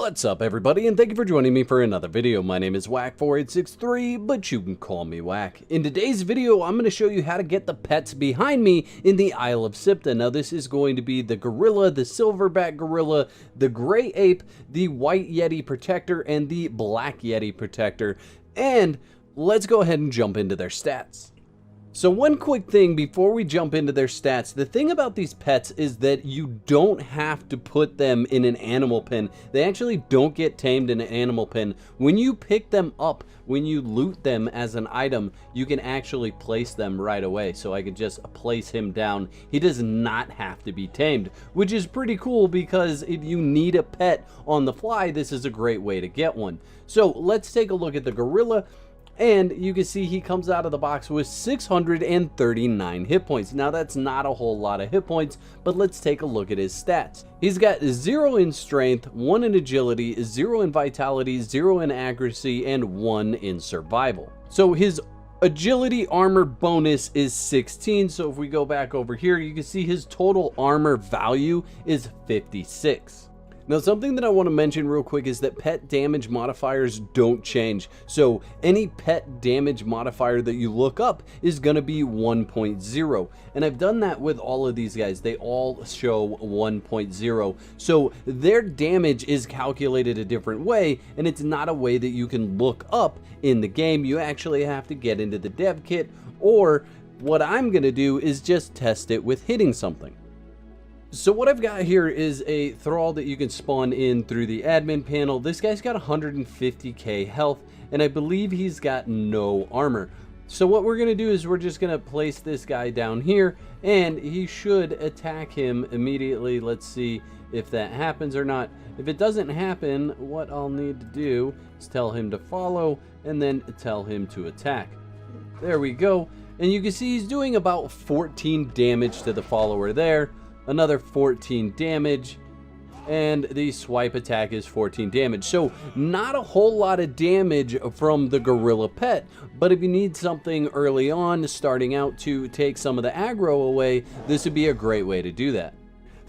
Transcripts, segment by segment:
What's up everybody, and thank you for joining me for another video. My name is Whack4863, but you can call me Whack. In today's video, I'm going to show you how to get the pets behind me in the Isle of Siptah. Now this is going to be the gorilla, the silverback gorilla, the gray ape, the white Yeti protector, and the black Yeti protector. And let's go ahead and jump into their stats. So one quick thing before we jump into their stats, the thing about these pets is that you don't have to put them in an animal pen. They actually don't get tamed in an animal pen. When you pick them up, when you loot them as an item, you can actually place them right away. So I could just place him down. He does not have to be tamed, which is pretty cool because if you need a pet on the fly, this is a great way to get one. So let's take a look at the gorilla. And you can see he comes out of the box with 639 hit points. Now that's not a whole lot of hit points, but let's take a look at his stats. He's got 0 in strength, 1 in agility, 0 in vitality, 0 in accuracy, and 1 in survival. So his agility armor bonus is 16. So if we go back over here, you can see his total armor value is 56. Now something that I want to mention real quick is that pet damage modifiers don't change. So any pet damage modifier that you look up is going to be 1.0. And I've done that with all of these guys. They all show 1.0. So their damage is calculated a different way, and it's not a way that you can look up in the game. You actually have to get into the dev kit, or what I'm going to do is just test it with hitting something. So what I've got here is a thrall that you can spawn in through the admin panel. This guy's got 150k health, and I believe he's got no armor. So what we're going to do is we're just going to place this guy down here, and he should attack him immediately. Let's see if that happens or not. If it doesn't happen, what I'll need to do is tell him to follow, and then tell him to attack. There we go. And you can see he's doing about 14 damage to the follower there. Another 14 damage, and the swipe attack is 14 damage. So not a whole lot of damage from the gorilla pet, but if you need something early on starting out to take some of the aggro away, this would be a great way to do that.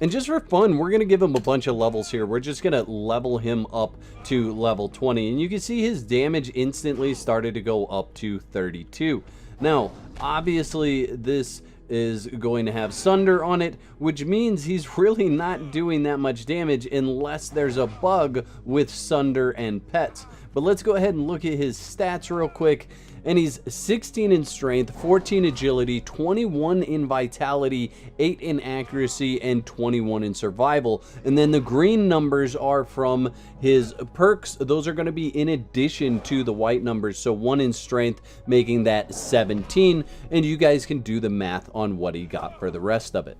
And just for fun, we're going to give him a bunch of levels here. We're just going to level him up to level 20, and you can see his damage instantly started to go up to 32. Now obviously this is going to have Sunder on it, which means he's really not doing that much damage unless there's a bug with Sunder and pets. But let's go ahead and look at his stats real quick. And he's 16 in strength, 14 agility, 21 in vitality, 8 in accuracy, and 21 in survival. And then the green numbers are from his perks. Those are going to be in addition to the white numbers. So 1 in strength, making that 17. And you guys can do the math on what he got for the rest of it.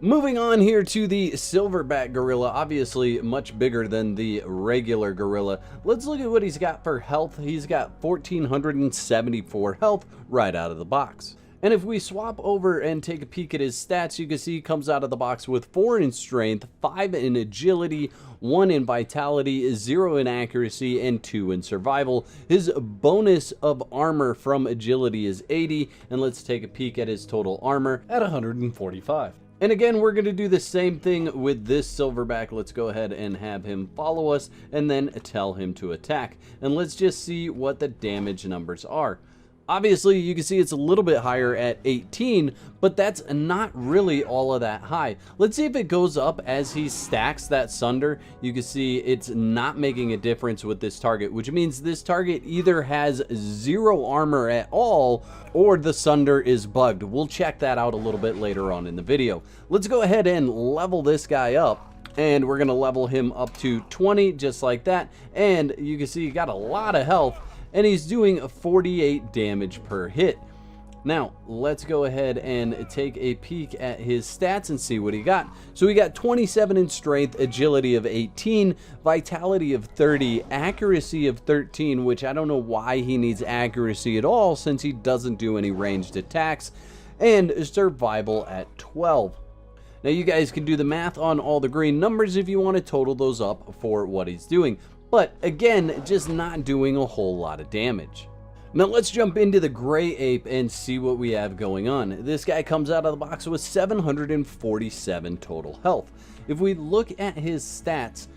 Moving on here to the silverback gorilla, obviously much bigger than the regular gorilla. Let's look at what he's got for health. He's got 1,474 health right out of the box. And if we swap over and take a peek at his stats, you can see he comes out of the box with 4 in strength, 5 in agility, 1 in vitality, 0 in accuracy, and 2 in survival. His bonus of armor from agility is 80, and let's take a peek at his total armor at 145. And again, we're going to do the same thing with this silverback. Let's go ahead and have him follow us and then tell him to attack. And let's just see what the damage numbers are. Obviously, you can see it's a little bit higher at 18, but that's not really all of that high. Let's see if it goes up as he stacks that Sunder. You can see it's not making a difference with this target, which means this target either has 0 armor at all or the Sunder is bugged. We'll check that out a little bit later on in the video. Let's go ahead and level this guy up. And we're going to level him up to 20 just like that. And you can see he got a lot of health. And he's doing 48 damage per hit. Now, let's go ahead and take a peek at his stats and see what he got. So he got 27 in strength, agility of 18, vitality of 30, accuracy of 13, which I don't know why he needs accuracy at all since he doesn't do any ranged attacks, and survival at 12. Now you guys can do the math on all the green numbers if you want to total those up for what he's doing. But again, just not doing a whole lot of damage. Now let's jump into the gray ape and see what we have going on. This guy comes out of the box with 747 total health. If we look at his stats,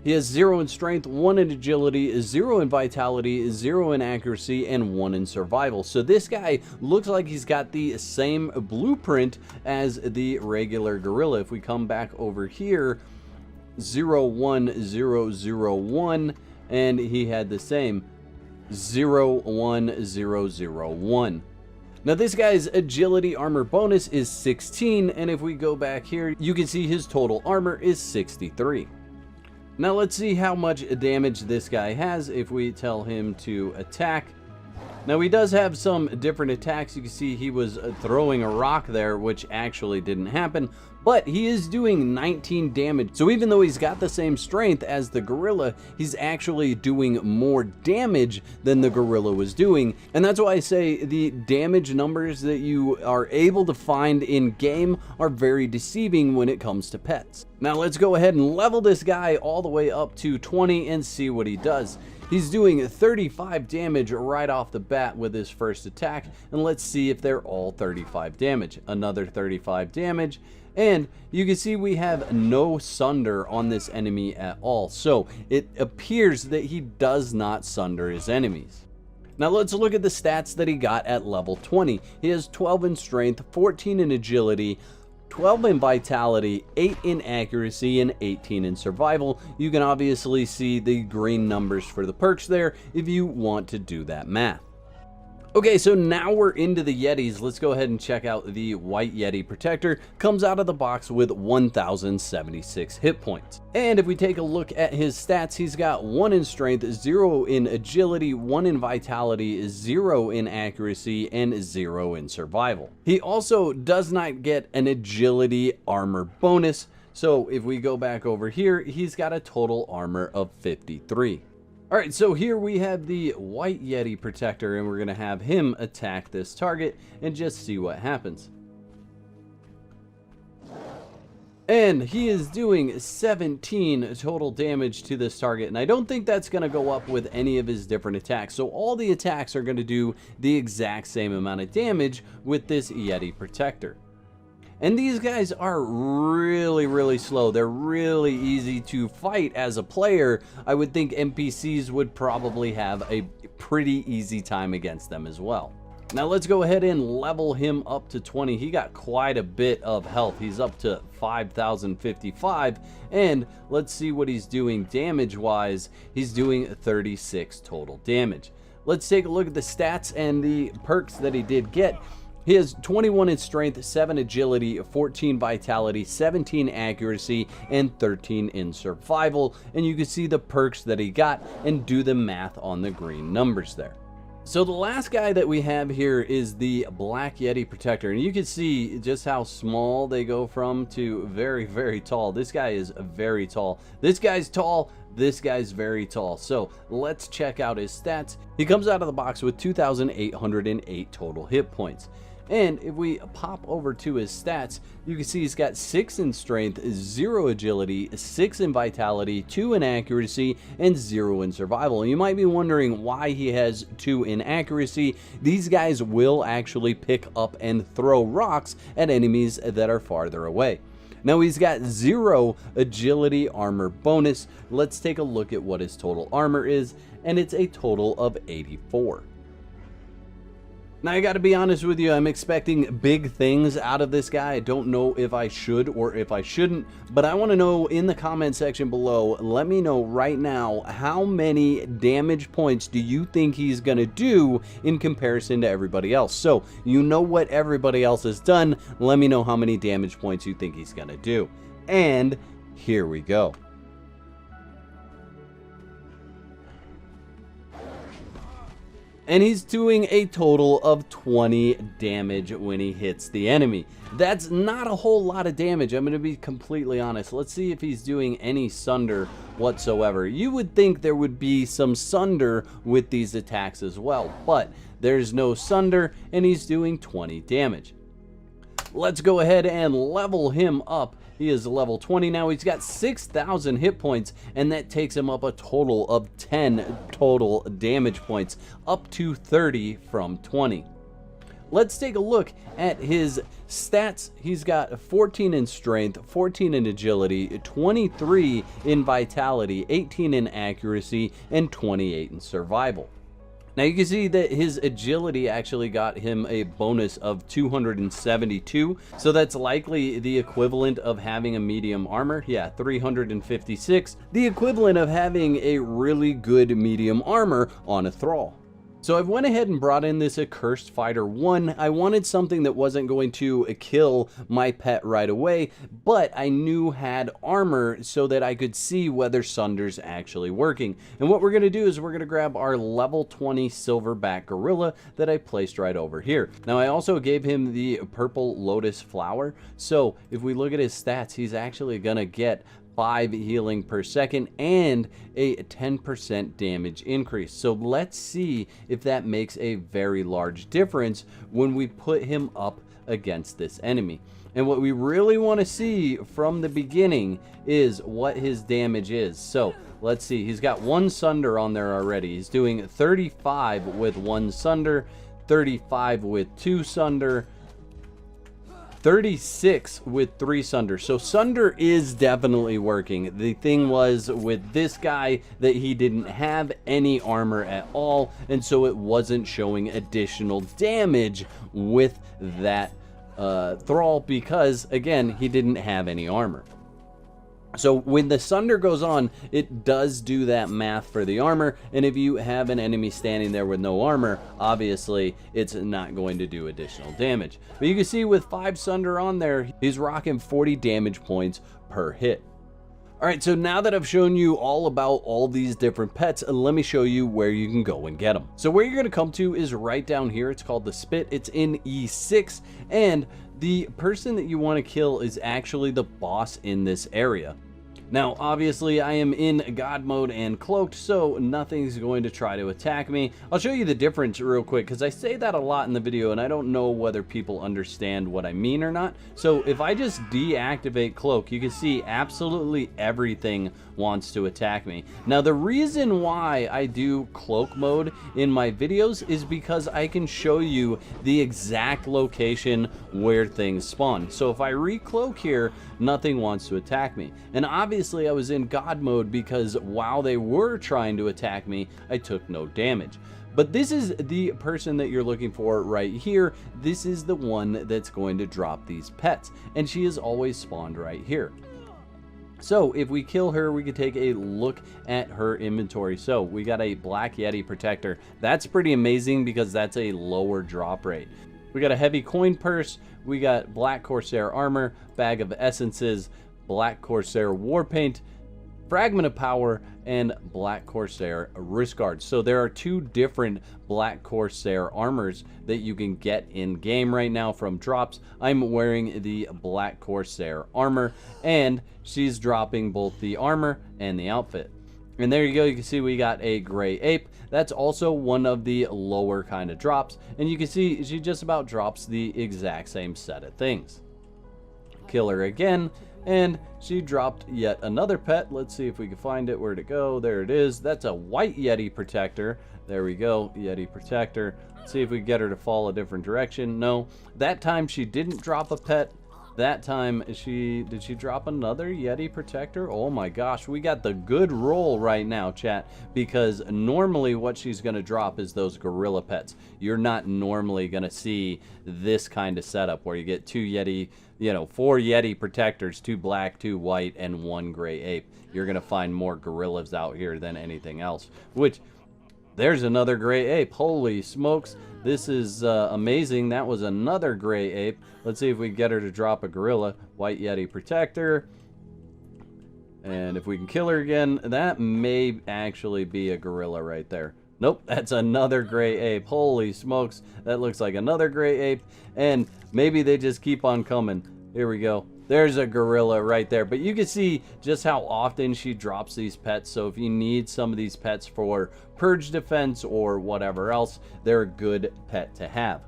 He has 0 in strength, 1 in agility, 0 in vitality, 0 in accuracy, and 1 in survival. So this guy looks like he's got the same blueprint as the regular gorilla. If we come back over here, 01001, and he had the same 01001. Now this guy's agility armor bonus is 16, and if we go back here, you can see his total armor is 63. Now let's see how much damage this guy has if we tell him to attack. Now he does have some different attacks. You can see he was throwing a rock there, which actually didn't happen, but he is doing 19 damage. So even though he's got the same strength as the gorilla, he's actually doing more damage than the gorilla was doing. And that's why I say the damage numbers that you are able to find in game are very deceiving when it comes to pets. Now let's go ahead and level this guy all the way up to 20 and see what he does. He's doing 35 damage right off the bat with his first attack, and let's see if they're all 35 damage. Another 35 damage, and you can see we have no sunder on this enemy at all, so it appears that he does not sunder his enemies. Now let's look at the stats that he got at level 20. He has 12 in strength, 14 in agility, 12 in vitality, 8 in accuracy, and 18 in survival. You can obviously see the green numbers for the perks there if you want to do that math. Okay, so now we're into the Yetis. Let's go ahead and check out the White Yeti Protector. Comes out of the box with 1,076 hit points. And if we take a look at his stats, he's got 1 in strength, 0 in agility, 1 in vitality, 0 in accuracy, and 0 in survival. He also does not get an agility armor bonus. So if we go back over here, he's got a total armor of 53. All right, so here we have the White Yeti Protector, and we're going to have him attack this target and just see what happens. And he is doing 17 total damage to this target, and I don't think that's going to go up with any of his different attacks. So all the attacks are going to do the exact same amount of damage with this Yeti Protector. And these guys are really slow. They're really easy to fight as a player. I would think NPCs would probably have a pretty easy time against them as well. Now let's go ahead and level him up to 20. He got quite a bit of health. He's up to 5,055, and let's see what he's doing damage wise. He's doing 36 total damage. Let's take a look at the stats and the perks that he did get. He has 21 in strength, 7 agility, 14 vitality, 17 accuracy, and 13 in survival. And you can see the perks that he got and do the math on the green numbers there. So the last guy that we have here is the Black Yeti Protector, and you can see just how small they go from to very tall. This guy is very tall. This guy's tall. This guy's very tall. So let's check out his stats. He comes out of the box with 2,808 total hit points. And if we pop over to his stats, you can see he's got 6 in strength, 0 agility, 6 in vitality, 2 in accuracy, and 0 in survival. And you might be wondering why he has 2 in accuracy. These guys will actually pick up and throw rocks at enemies that are farther away. Now he's got 0 agility armor bonus. Let's take a look at what his total armor is, and it's a total of 84. Now, I gotta be honest with you, I'm expecting big things out of this guy. I don't know if I should or if I shouldn't, but I want to know in the comment section below, let me know right now, how many damage points do you think he's gonna do in comparison to everybody else? So, you know what everybody else has done, let me know how many damage points you think he's gonna do. And here we go. And he's doing a total of 20 damage when he hits the enemy. That's not a whole lot of damage, I'm going to be completely honest. Let's see if he's doing any sunder whatsoever. You would think there would be some sunder with these attacks as well, but there's no sunder, and he's doing 20 damage. Let's go ahead and level him up. He is level 20 now. He's got 6,000 hit points, and that takes him up a total of 10 total damage points, up to 30 from 20. let's take a look at his stats. He's got 14 in strength, 14 in agility, 23 in vitality, 18 in accuracy, and 28 in survival. Now you can see that his agility actually got him a bonus of 272, so that's likely the equivalent of having a medium armor. Yeah, 356, the equivalent of having a really good medium armor on a thrall. So I went ahead and brought in this Accursed Fighter 1. I wanted something that wasn't going to kill my pet right away, but I knew had armor so that I could see whether Sunder's actually working. And what we're going to do is we're going to grab our level 20 Silverback Gorilla that I placed right over here. Now I also gave him the Purple Lotus Flower, so if we look at his stats, he's actually going to get 5 healing per second and a 10% damage increase. So let's see if that makes a very large difference when we put him up against this enemy. And what we really want to see from the beginning is what his damage is. So let's see, he's got 1 Sunder on there already. He's doing 35 with 1 Sunder, 35 with 2 Sunder, 36 with 3 Sunder. So Sunder is definitely working. The thing was with this guy that he didn't have any armor at all, and so it wasn't showing additional damage with that thrall because, again, he didn't have any armor. So when the Sunder goes on, it does do that math for the armor, and if you have an enemy standing there with no armor, obviously it's not going to do additional damage. But you can see with 5 Sunder on there, he's rocking 40 damage points per hit. Alright, so now that I've shown you all about all these different pets, let me show you where you can go and get them. So where you're going to come to is right down here. It's called the Spit. It's in E6, and the person that you want to kill is actually the boss in this area. Now, obviously, I am in God mode and cloaked, so nothing's going to try to attack me. I'll show you the difference real quick, because I say that a lot in the video, and I don't know whether people understand what I mean or not. So if I just deactivate cloak, you can see absolutely everything wants to attack me. Now, the reason why I do cloak mode in my videos is because I can show you the exact location where things spawn. So if I recloak here, nothing wants to attack me. And obviously I was in God mode because while they were trying to attack me, I took no damage. But this is the person that you're looking for right here. This is the one that's going to drop these pets, and she is always spawned right here. So if we kill her, we could take a look at her inventory. So we got a Black Yeti Protector. That's pretty amazing because that's a lower drop rate. We got a heavy coin purse. We got Black Corsair armor, bag of essences, Black Corsair war paint, fragment of power, and Black Corsair wrist guards. So there are 2 different Black Corsair armors that you can get in game right now from drops. I'm wearing the Black Corsair armor, and she's dropping both the armor and the outfit. And there you go, you can see we got a gray ape. That's also one of the lower kind of drops, and you can see she just about drops the exact same set of things. Kill her again, and she dropped yet another pet. Let's see if we can find it. Where'd it go? There it is. That's a white Yeti Protector. There we go, Yeti Protector. Let's see if we can get her to fall a different direction. No, that time she didn't drop a pet. That time, did she drop another Yeti Protector? Oh my gosh, we got the good roll right now, chat, because normally what she's going to drop is those gorilla pets. You're not normally going to see this kind of setup where you get 2 Yeti, 4 Yeti Protectors, 2 black, 2 white, and 1 gray ape. You're going to find more gorillas out here than anything else, which... There's another gray ape. Holy smokes. This is amazing. That was another gray ape. Let's see if we can get her to drop a gorilla. White Yeti Protector. And if we can kill her again, that may actually be a gorilla right there. Nope, that's another gray ape. Holy smokes. That looks like another gray ape. And maybe they just keep on coming. Here we go. There's a gorilla right there. But you can see just how often she drops these pets. So if you need some of these pets for purge defense or whatever else, they're a good pet to have.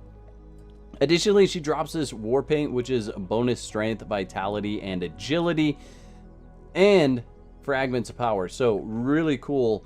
Additionally, she drops this war paint, which is bonus strength, vitality, and agility, and fragments of power. So really cool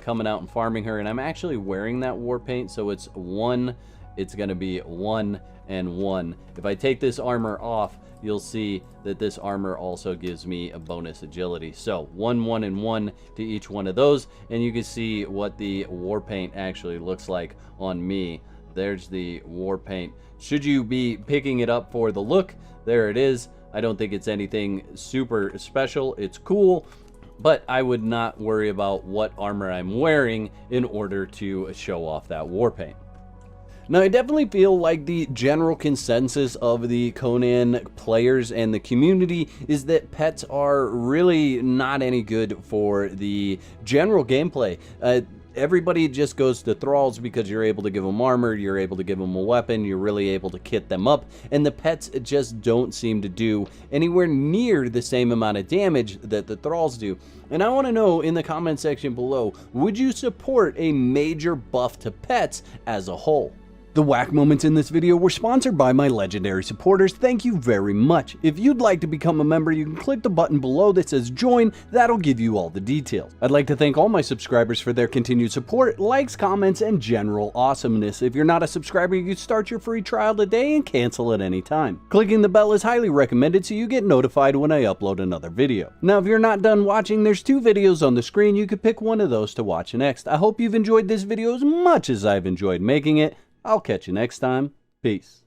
coming out and farming her. And I'm actually wearing that war paint, so it's 1 it's going to be 1 and 1. If I take this armor off, you'll see that this armor also gives me a bonus agility. So 1, 1, and 1 to each one of those, and you can see what the war paint actually looks like on me. There's the war paint. Should you be picking it up for the look, there it is. I don't think it's anything super special. It's cool, but I would not worry about what armor I'm wearing in order to show off that war paint. Now, I definitely feel like the general consensus of the Conan players and the community is that pets are really not any good for the general gameplay. Everybody just goes to thralls because you're able to give them armor, you're able to give them a weapon, you're really able to kit them up, and the pets just don't seem to do anywhere near the same amount of damage that the thralls do. And I want to know in the comment section below, would you support a major buff to pets as a whole? The whack moments in this video were sponsored by my legendary supporters. Thank you very much. If you'd like to become a member, you can click the button below that says join. That'll give you all the details. I'd like to thank all my subscribers for their continued support, likes, comments, and general awesomeness. If you're not a subscriber, you can start your free trial today and cancel at any time. Clicking the bell is highly recommended so you get notified when I upload another video. Now, if you're not done watching, there's 2 videos on the screen. You could pick one of those to watch next. I hope you've enjoyed this video as much as I've enjoyed making it. I'll catch you next time. Peace.